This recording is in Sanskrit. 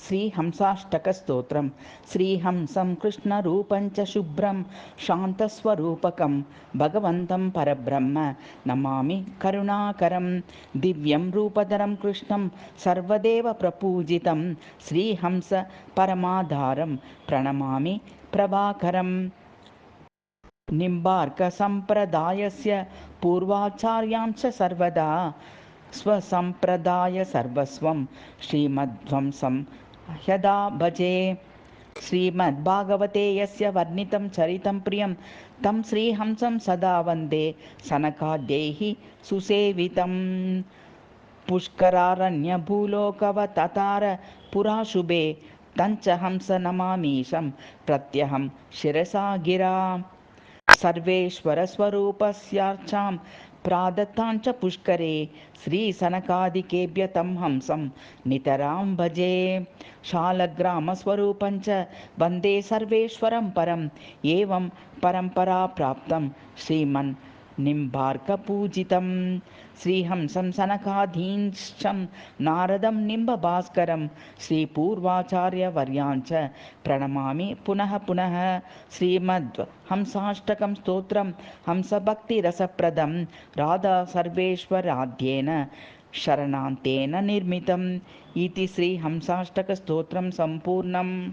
श्रीहंसाष्टकस्तोत्रम्। श्रीहंसं कृष्णरूपं च शुभ्रं शान्तस्वरूपकं भगवन्तं परब्रह्म नमामि करुणाकरं। दिव्यं रूपधरं कृष्णं सर्वदेव प्रपूजितं श्रीहंस परमाधारं प्रणमामि प्रभाकरम्। निम्बार्कसम्प्रदायस्य पूर्वाचार्यांश सर्वदा स्वसम्प्रदाय सर्वस्वं श्रीमध्वंसं ह्यदा भजे। श्रीमद्भागवते यस्य वर्णितं चरितं प्रियं तं श्रीहंसं सदा वन्दे सनकाद्यैः सुसेवितं। पुष्करारण्यभूलोकवततार पुराशुभे तञ्च हंस नमामीशं प्रत्यहं शिरसा गिरा। सर्वेश्वरस्वरूपस्यार्चां प्रादत्ताञ्च पुष्करे श्रीसनकादिकेभ्य तं हंसं नितरां भजे। शालग्रामस्वरूपञ्च वन्दे सर्वेश्वरं परम् एवं परम्परा प्राप्तं श्रीमन् निम्बार्कपूजितं। श्रीहंसं सनकाधीशं नारदं निम्बभास्करं श्रीपूर्वाचार्यवर्याञ्च प्रणमामि पुनः पुनः। श्रीमद्हंसाष्टकं स्तोत्रं हंसभक्तिरसप्रदं राधा सर्वेश्वराद्येन शरणान्तेन निर्मितम् इति श्रीहंसाष्टकस्तोत्रं सम्पूर्णम्।